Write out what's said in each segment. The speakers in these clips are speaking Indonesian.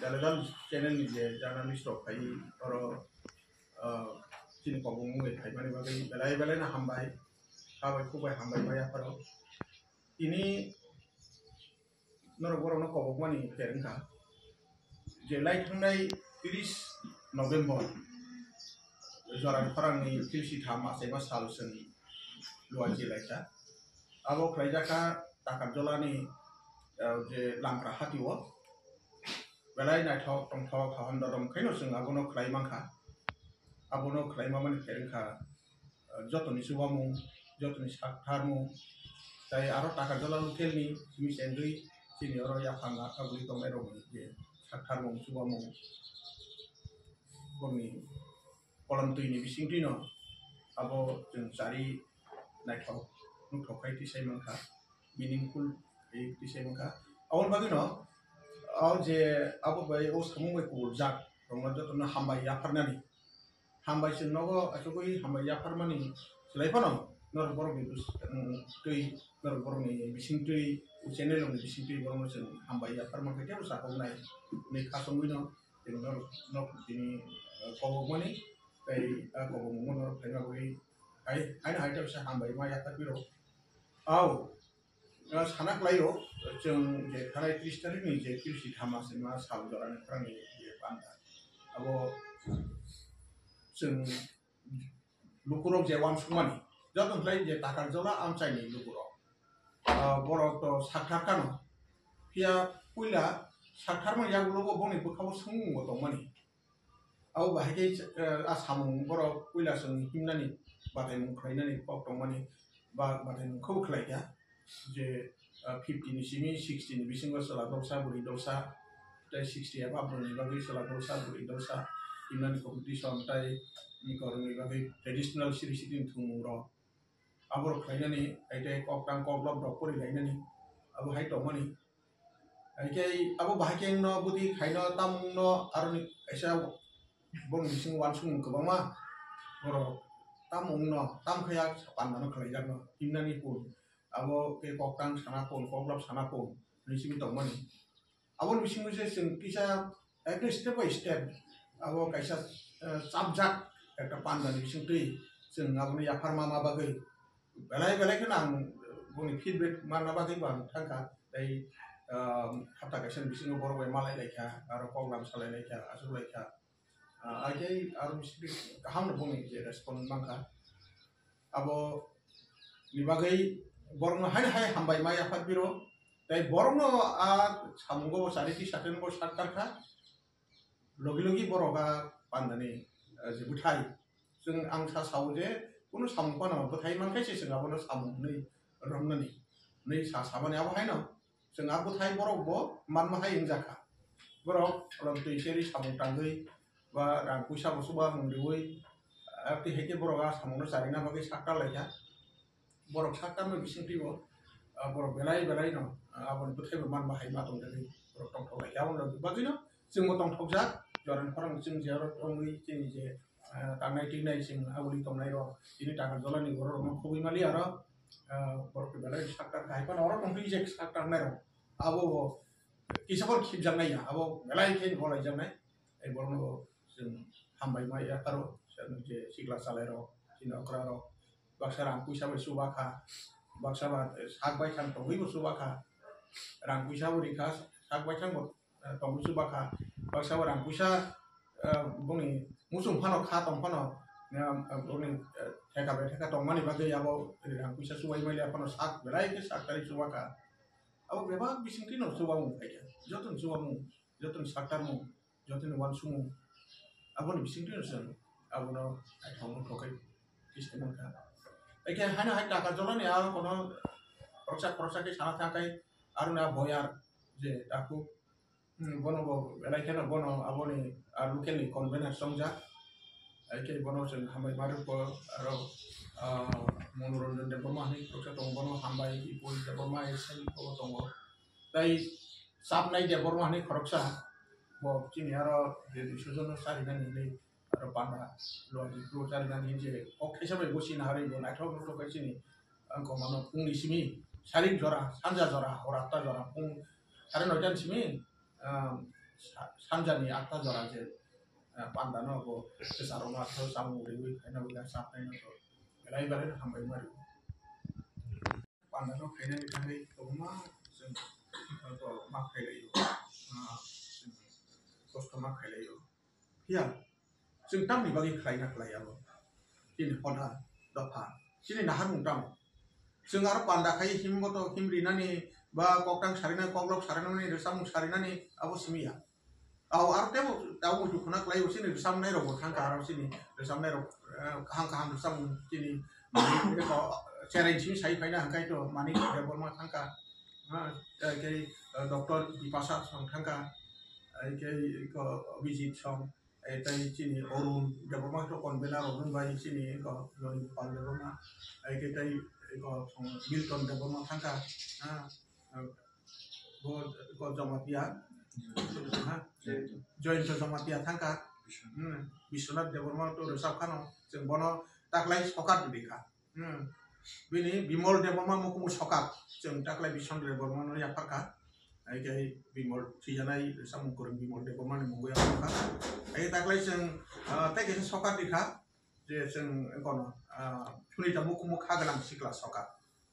Telegram channel ni je journalist rok kai oro chini kobong ngai kai mani bagai belai na hambai habai kubai hambai maya paro ini norok borok no kobong mani perengka je lai thangnai 30 November joran parang ni kilsi thama sema salusen luar jilaita abo kraijaka takap jolani je langkra hatiwo belai na thok tong thok hawan dom khaino sing abono khlai mangkha abono khlai mamani perengkha jotoni subamu jotoni sakharmu tai aro takap jola lukelni simi sendri sini oro ya phanga abuli tong ero je sakharmu subamu boni kolam tuini bising tino abo jeng sari naithok nukthok kai tisai mangkha meaningful tisai mangkha awon bagino aw je abo bai o samung bai kubur jak rongna jotona hambai yafarnani hambai sing nogo asukui hambai yafarmani selaipano nor borok ni tui nor borok ni bising tui channel ni bising tui borok sing hambai yafarman kai tero sakong nai ni khasongui no nok tini kobong mani kai kobong mon nor phaina bai ai hai ta sa hambai ma yafar biro aw sanak layo jeng je khalai 30 tarik ni je kilsi thama sema sal joran prang ni je panda abo jeng lukurok je wan sumani joton klai je takar jola amchai ni lukurok borok to sakhar kano pia puila sakhar ma yang logo boni bukhaw sung mo tongmani aw bahai asamung borok puila sung himnani batai mung khlainani pok tongmani ba batai mung khau khlai ya je 50 ni simi 60 ni bisingo sala dosa buri dosa tai 60 apa buri bagi sala dosa buri dosa inan competition tai ni koroni bagi traditional siri thumuro abor khainani aite kokang koklop dopori lainani abu hai tomani aike abu bahake no budi khaino tamung no aroni aisa bon bising wansung kobama boro tamung no tam khaya panano khlaijak no imnani pun abo ke kokang sana pun koklop sana pun ni simi tomani abo bising je sing kisa ekta step by step abo kaisa subject ekta pandani bising tui sing abo ya pharma ma bagai belai kenang boni feedback mana bagai bang thangka dai hapta kaisa bising borok bai malai laika aro koklam salai laika asu laika ajai aro bising kaham boni je respond mangka abo ni bagai borok no hai hambai ma yafat biro dai borok no samungo sariti saten ko sakkarkha logi boroka pandani je buthai jeng ang sa sauje kuno samung pano buthai mangkai se sing abono samung nei romnani nei sa sabani abo haino jeng abo buthai borok bo manma hai ingjaka borok rom tui seri samung tanggui ba rang puisa bo suba mungdeui apti heke boroka samung no sarina bagi sakkar laika borok sakkar no bising tibo borok belai no abon buthai bo manma hai ma tong dai borok tong thok laika abon bagino jeng mo tong thokjak joran parang jeng jarot ongui jeng je tangnai tingnai sing abuli tongnai ro ini takar jola ni borok no khubi mali aro borok belai sakkar kai pan oro tong je sakkar nai ro abo kisabor khip jangnai ya abo belai khen bolai jangnai ei borok no jeng hambai ma ya taro je sigla salai ro sina okra ro baksa rang puisa bai subakha baksa ba sak bai thang tongui bo subakha rang puisa bo rikha sak bai thang bo tongui subakha baksa rang puisa boni musung phano kha tong phano boni theka tongmani bagai abo rang puisa subai mai phano sak belai ke sak tari subakha abo beba bising tino subamu kaja joton subamu joton saktarmu joton wansumu abo ni bising tino sen abo no thong thokai sistem ka eke hana hai takar jola ni aro kono proksa ke sana thakai aruna boyar je aku bono bo belai kena bono abo ni local ni convener songja eke bono sen hambai maru ko aro monoronjon de borma ni proksa tong bono hambai ipul de borma esen ko tongo dai sap nai de borma ni khoroksa bo chini aro de sujono sarina ni aro panda lo di pro sarina ni je ok khaisa bai bosi na hari bo naithok to kai chini angko mano pungni simi saling jora sanja jora horata jora pung hari 9 simi 산자니 아까 저라제 판단하고 그 사람아 더 사무 우리 그냥 우리가 사파이는 거 라이브를 한번 말이고 판단을 그냥 이렇게 너무나 좀또 막해요 costo 막해요 ya जों टामनि बागै खालायना खालायाबो दिनै हदा दफा दिनै नाहार मुंटाम जों आरो पान्दाखाय हिमगत हिमरिनानि बा कक्टां सारिना कग्लक सारिनानि रेसामुं सारिनानि आबो सिमिया आव आरो तेबो दाउ मुजुखना खालायो सिनि रेसामनाय रबो थांका आरो सिनि रेसामनाय रब हांका हां रेसामुं दिनै चेलेन्जिं साइ फायना हांकायथ' मानि देबरमा थांका के डक्टर बिपाशा थांका के अभिजित सं तै चिनि अरुण देबरमा तो कनभेनार अरुण बाय चिनि को जनि पाल देबरमा के तै को मिल्टन देबरमा थांका को जमातिया जयन्त जमातिया थांका बिश्वनाथ देबरमा तो रेसाब खानो जों बनो ताकलाय सकात बिखा बिनि बिमल देबरमा मुखुमु सकात जों ताकलाय बिश्वनाथ देबरमा न याफारका के बिमल थिजानाय सामुकुर बिमल देबरमा नि मुगया सकात ताकलाय जों ताके सकात बिखा जे जों कोन सुनिता मुखुमु खागनां सिक्ला सकात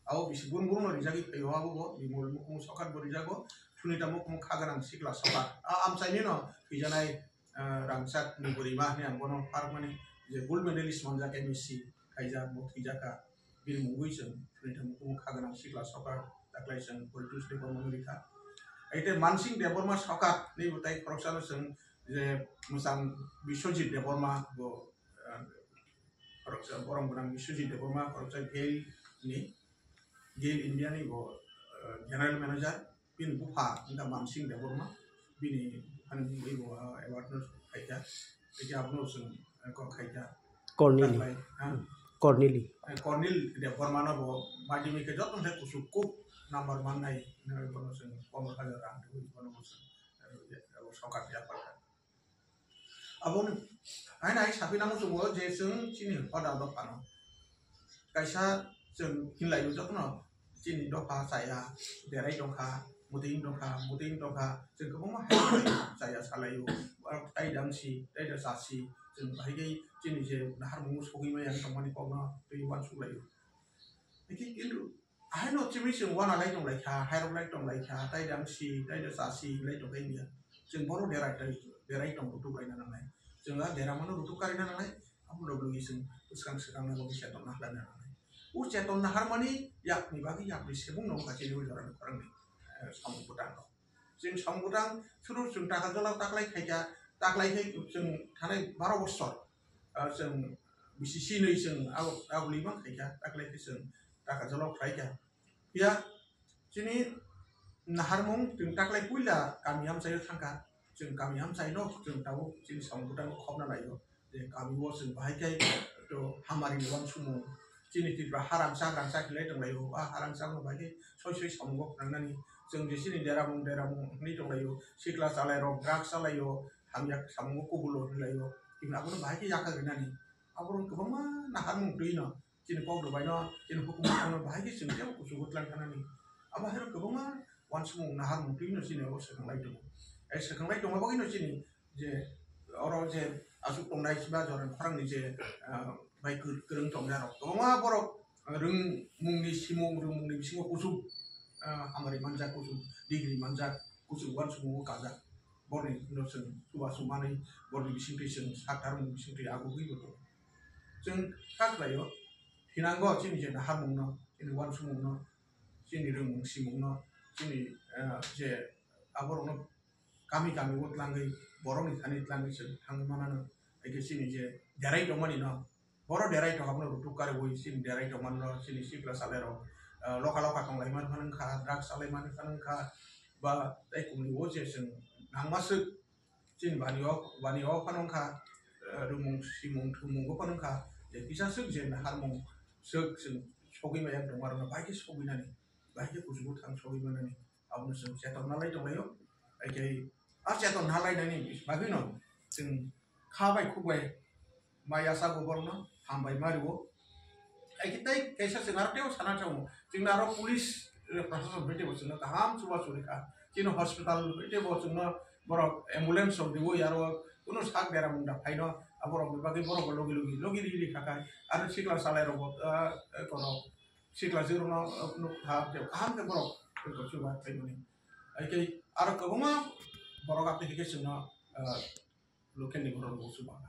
आव बिसि गुन गुन रिजागि फैवाबो बिमल मुखुमु सकात बरिजागो सुनिता मुखुमु खागनां सिक्ला सकात आमसायनि न थिजानाय रामसात नि बोरिमा नि आंगनो पार्क माने जे गोल्ड मेडेलिस्ट मोनजाके मेसि खायजा मोथिजाका बिल मुगुइजों सुनिता मुखुमु खागनां सिक्ला सकात ताकलाय जों पलिटिक्स देबरमा रिखा आइते मानसिं देबरमा सकात नि बुताय खरकसानो जों जे मोजां बिश्वजित देबरमा बो खरकसा बरम गोनां बिश्वजित देबरमा खरकसा गेल इंडिया नि बो जनरल मैनेजर बिन बुफा इंदा मानसिं देबरमा बिनि हानि बो एवार्ड खायजा एके आपनो जों को खायजा कर्निल देबरमा न बो मादिमि के जतन से कुसुकु नम्बर 1 नाय बनो जों 15,000 रां बनो जों सकात याफा abon ai nai sapi namu sumo je sung chini pada do pano kaisa sung hinlai do jotno chini do pa saya derai dongkha muting dongkha sung kobong ma saya salayu tai dangsi tai da sasi sung bhai chini je nahar mu sogi ma yang tomani pogna tui wan sulayu iki kindu ai no chimi sung wana lai dong lai kha hai rong lai dong lai kha tai dangsi tai da sasi lai dong kai dia sung boro derai dong tu bai na nai जोंहा देरामानो रुटुकारि नालाय आमु डब्लिउ जों उसखां सिगां नांगौ सेटन नाहलाना नालाय उ सेटन नाहारमानि याकनि बागै याकनि सेबुं नं खाथिनि उजारानो फोरोंनि सामुगुदां जों सामुगुदां सुरु जों ताकाजलाव ताकलाय खायजा ताकलायखै जों थानाय 12 बोसोर जों बिसिसि नै जों आवलिमा खायजा ताकलायखै जों ताकाजलाव खायजा या जोंनि नाहारमुं जों ताकलाय पुइला गामियाम जायो थांका जों गामियाम जायनो जों दाउ जों सामुगुदां खबना लायो जे गामियाव जों बाहायखाय तो हामारि वन सुमु जिनितिफ्रा हारांसा खिलाय दंलायो बा हारांसा बाहाय सय सामुगो नांनानि जों जेसिनि देरामुं नि दंलायो सिक्ला चालायो ड्राग्स चालायो हामिया सामुगो कबुल होलायो इनाबो बाहाय याखा गनानि आबरन गोबां नाहारमुं दैनो जिनि पावदबायनो जिनि हुकुम थांनो बाहाय जों जे कुसुगुतलां थानानि आबाहेर गोबां वन सुमु नाहारमुं दैनो जिनि अवसरलाय दं सेखांनाय दङ बागैनो जिनि जे अर जे आसु टंनाय सिबा जरन फरांनि जे बाय गोरों दं जारो गोबां बर' रों मुंनि सिमुं रों मुंनि बिसिङाव कुसु हामारि मानजा कुसु डिग्री मानजा कुसु वन सुमु काजा बरनि नोसन सुबा सुमानै बरनि बिसिंथि जों साथार मुं बिसिंथि आगु गैबो जों खाखलायो हिनांगो जिनि जे हामुंनो जिनि वन सुमुंनो जिनि रों मुं सिमुंनो जिनि जे आबरनो गामि उतलांगै बर'नि थानि तलांगै जों थांगमानानो एके सिनि जे देराय दंमानि न बर' देराय दंगाबनो रुटुकारि बय सिनि देराय दंमान न सिनि सिक्ला सालेर लका टंलायमान फानखा ड्राग्स सालायमान फानखा बा ताइकुनि ओ जे जों नांमासो जिन बानियाव फानखा रुमुं सिमुं थुमुंगो फानखा जे बिसासो जे हारमुं सोग जों सगैमाया दंमारनो बायदि सगैनानि बायदि कुसुगु थां सगैमानानि आबनो जों सेटन नालाय दंलायो एके आसेटन हालायनायनि बागैनो जों खाबाय खुबाय मायासा गबरनो हामबाय मारिवो एकेताय कैसा जों आरतेव साना चाव जों आरो पुलिस प्रशासन बेटेबो जों गाहाम सुबा सुरिखा जिन हस्पिटाल बेटेबो जों borok ambulance sok dewo yaro kuno sak dera munda phaino aborok bagi borok logi ri khakai aro sikla salai robot kono sikla zero no ha je kaham ke borok ko chuba phaimani ai aro kobuma borok application no local ni borok bo chuba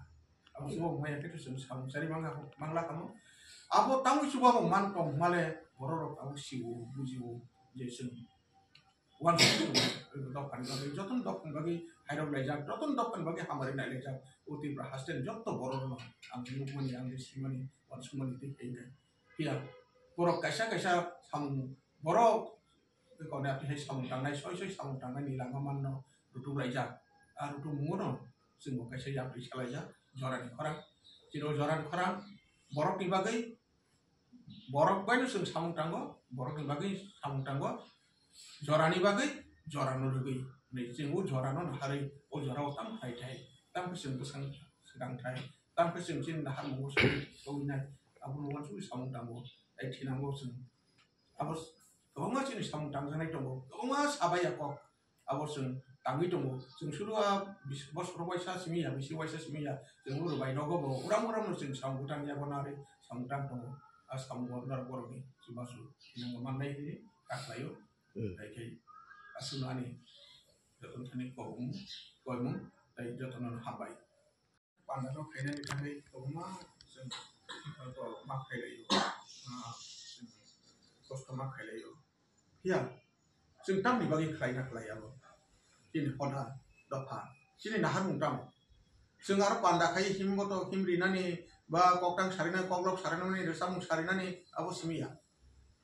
abo chuba mai ke tu sam sari mangla kamu abo tamu chuba bo man tong male borok abo siu bujiu je sing wan dokan bagi joton dokan bagi haidok lejak joton dokan bagi hamari na lejak uti brahasten jotto borok no am mukmani am simani wan sumani ti keinga pia borok kaisa sam borok ko na ti sam tangnai soi sam tangnai ni lama manno rutu lejak rutu mungono sing kaisa ya pri salaja joran khorang ciro joran khorang borok ni bagai borok bainu sing sam tanggo borok ni bagai sam tanggo jorani bagai jorano rugi nei jingu jorano hari o jorao tam khai thai tam ke sing besang sedang thai tam ke sing jin har mo so ina abu no su samung tango ai thinango sing abos gonga chin samung tang janai tongo gonga sabaya ko abos sing tangi tongo sing surua bos robaisa simia bisi waisa simia sing uru bai nogo bo uram no sing samung tang ya bonare samung tang tongo as samung bonar borogi subasu ina manai ni kaklayo ai asunani joton thani koimu dai jotonon habai pandano khainani thai kobuma जों मा खायलायो खस्थ' मा खायलायो हिया जों तामनि बागै खायना खालायाबो दिनै हदा दफा दिनै नाहार मुंताम जों आरो पान्दा खाय हिमबतो हिमरिनानि बा कक्टां सारिना कग्लक सारिनानि रेसामुं सारिनानि आबो सिमिया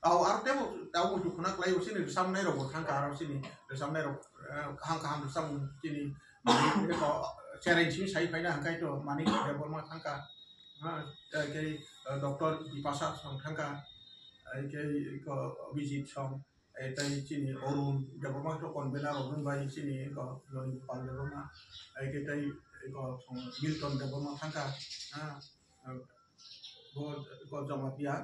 aw arte mo taw mo dukuna klay usin ni sam nay ro kan ka ro sini sam nay ro hang sam sini ko challenge mi sai paina hangkai to mani de borma thangka ha ke doktor dipasa sang thangka ke ko visit som tai sini orun de borma to kon bela ro bai sini ko lori pal de borma ke tai ko milton de borma thangka ha ko jamatia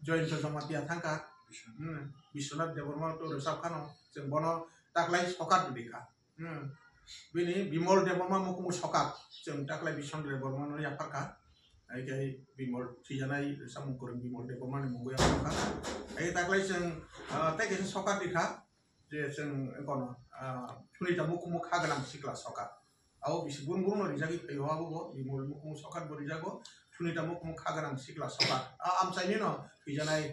join jamatia thangka Biswanath Deborma to resapkano जों bono taklai sokat dika bini Bimol Deborma mukumu sokat जों taklai Biswanath Deborma no yaparka ai kai Bimol sijanai samungkurang Bimol Deborma ni mungu yaparka ai taklai जों tege sokat dika je जों kono sunita mukumu khaganam sikla sokat au bisi gun no rijagi peyo abo Bimol mukumu sokat bo rijago sunita mukumu khaganam sikla sokat amsaini no sijanai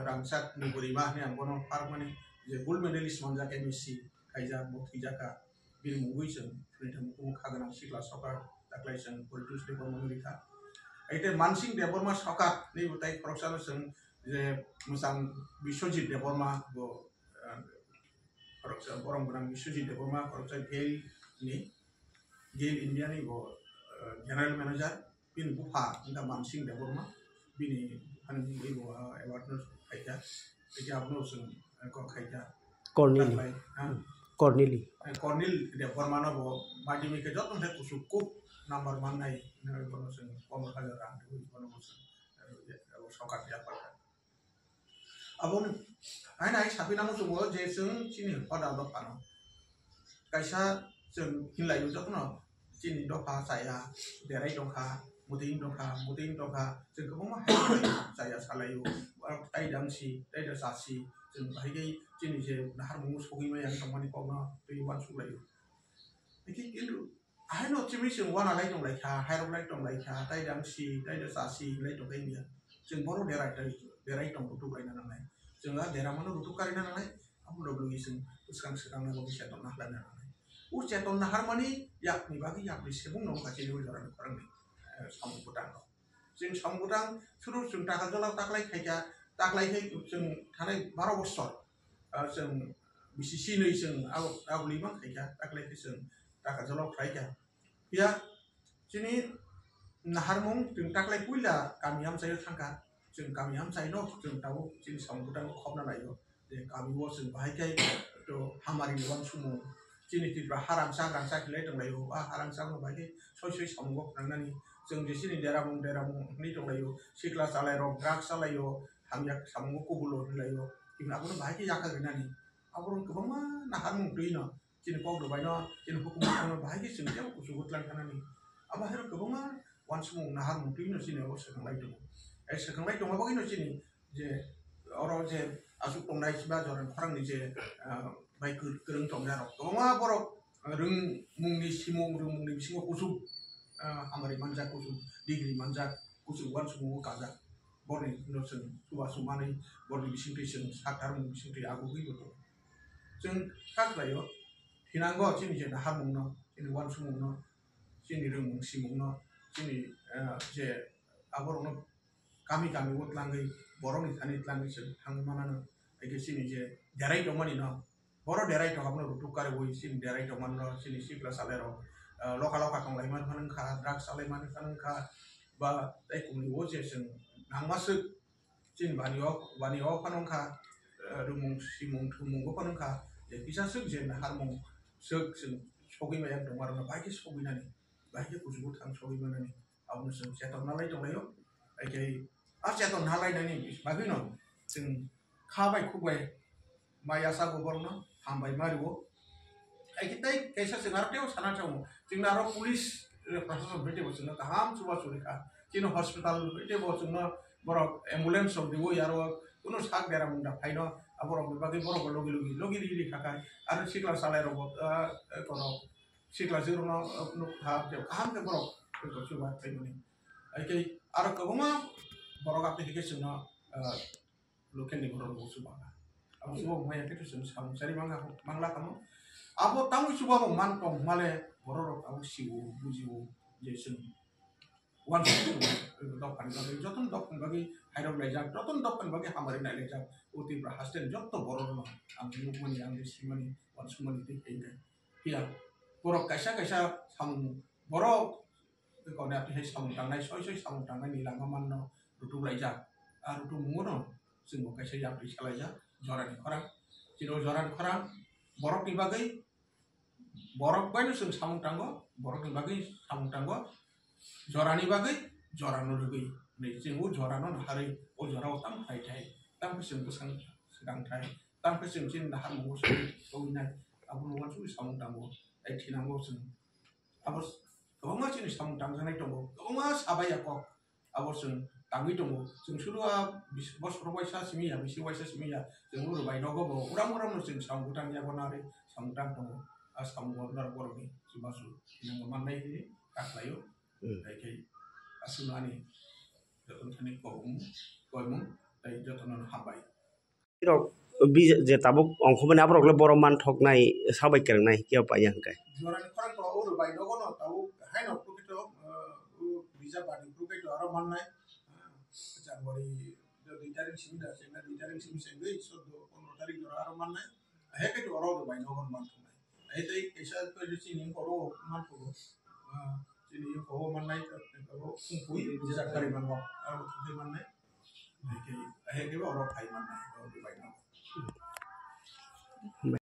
ramsat nugurima ni ambono parmani je gold medalist manjak MSc kaija motijaka bil mungui जों sunita mukumu khaganam sikla sokat taklai जों politus deborma rika aite mansing deborma sokat ni butai proksano जों je musang Biswajit Deborma bo proksa borong borang Biswajit Deborma proksa Gail India ni bo general manager bin bupa inda mansing Deborma bini hani ibo award no kaija kaija abno जों ko kaija Corneli Deborma no bo madimi ke jotun he kusukuk number manai ne bono जों 15,000 rang bono bono sokat ya pa abon ai sapina mo sumo je जों chini pada do pano kaisa जों hinlai jotun chini do pa saya derai dongkha muting dongkha जों गोबां ma saya salayo tai dangsi tai da sasi जों बाहाय chini je nahar mungu sogi ma yang tomani pawna tei wan sulayo iki kindu ai no chimi जों wana lai dong lai kha hairok lai dong lai kha tai dangsi tai da sasi lai dong kai mia जों boro derai tong rutu lai na nai जों a dera mano rutu kari na nai amu do blugi जों sekang na bo bisa ton nah lai na nai ceton nahar mani yak ni bagi yak ni sebung no ka chini ujaran korang ni sambutan no जों sambutan suru जों taka jola taklai khaija taklai khai जों thanai 12 bosor जों BCC नै जों आवली मा खायजा ताकलाय जों ताका जलाव खायजा या जिनि नाहारमुं जों ताकलाय पुइला गामियाम जायो थांका जों गामियाम जायनो जों दाव जों सामगुदां खबना लायो जे गामियाव जों बाहायखाय तो हामारि नवान सुमु जिनि तिब्रा हारांसा खिलाय दंलायो बा हारांसा नो बाहाय सय सामगो नांनानि जों जेसिनि देरामुं नि दंलायो सिक्ला सालायो ड्राग्स सालायो हामिया सामगो कुबुलो होलायो इनाबो बाहाय जाखा गनानि aborong kebama nahar mungtui no cini kau dobai no cini hukum no bahaya sing jauh kusubut lan kanani abah hero kebama wan semung nahar mungtui no cini awas sekang lai dong sekang lai dong apa no cini je orang je asuk tong nai siba joran orang ni je baik kereng tong jarok kebama borok reng mung ni simung reng mung ni singo kusub amari manjak kusub digri manjak kusub wan semung kagak borni no sing suba sumani borni bising sing sakar mung bising aku gitu जों खाख्लायो हिनांगौ जोंनि जे हामुं न जोंनि वान सुमुं न जोंनि रोंमुं सिमुं न जोंनि जे आबरनो गामि गामि उतलाङै बर'नि थानि tlangै जों थांमानानो एके जोंनि जे देराय दमानि न बर' देराय दहाबनो रुटुकारे बय जोंनि देराय दमान न जोंनि सिक्ला सालेरो लका लका थंलायमान फानंखा ड्राग सालायमान फानंखा बा जायखौनि ओ जे जों नांमासो जोंनि बानियाव फानंखा रुमुं सिमुं थुमुंबो फानंखा bisa suk je na harmong suk sing sogi ma yak dongar na baiki sogi na ni baiki kusubut ang sogi ma na ni abun sing seton nalai dong layo ai seton nalai na ni bagi no sing khabai kubai maya sa gobor no hambai mariwo ai kitai kaisa sing arteo sana chamu sing naro pulis prasasam bete bo sing na ham suba surika sino hospital bete bo sing na borok ambulance of diwo yaro kuno sak dera munda phaino aborok bagi borok logi ri kakai aru sikla salai robot kono sikla zero no ha je ham ke borok ko chuba thaimani ai ke aru koboma borok application no local ni borok bo suba abu suba maya ke tu sam sari mangla kamu abo tamu suba mo mantong male borok abu siu bujiu jesun wan dokkan bagi joton dokkan bagi haidok lejak joton dokkan bagi hamari na lejak uti prahasten jotto borok no ang mukmani ang dismani wan sumani ti keinga iya borok kaisa sam borok ko na ti sam tangnai soi sam tangnai ni lamaman no rutu lejak rutu mungono sing kaisa ya pri salaja joran orang ciro joran orang borok ni bagai borok bae sing sam tanggo borok ni bagai sam tanggo jorani bagai jorano rugi ni singu jorano hari o jorao tam thai tam kesing kesang sedang thai tam kesing sin dahar mo so na abu no su samung tango ai thinango sing abos kobanga sin samung tang janai tongo kobanga sabaya ko abos sing tangi tongo sing surua bos probaisa simia bisi waisa simia sing uru bai nogo bo uram no sing samung tang ya bonare samung tang tongo samung nar boroni subasu nang manai ni kaklayo ai asunani joton thani koimung tai jotonon habai rok je tabuk ongkhobani abrok le borok manthok nai sabai kereng nai kia pa yang kai joran khorang ko uru bai dogo no tau hai no prukito bisa bani prukito aro mannai janwari do ditaring simda sena ditaring sim sengai so do 15 tarik do aro mannai heke to aro do bai dogo manthok nai ai tai kaisa to jisi ning oro manthok sini ko mannai ko kungpui bisa kari manwa aro thai mannai heke oro phai mannai do bai no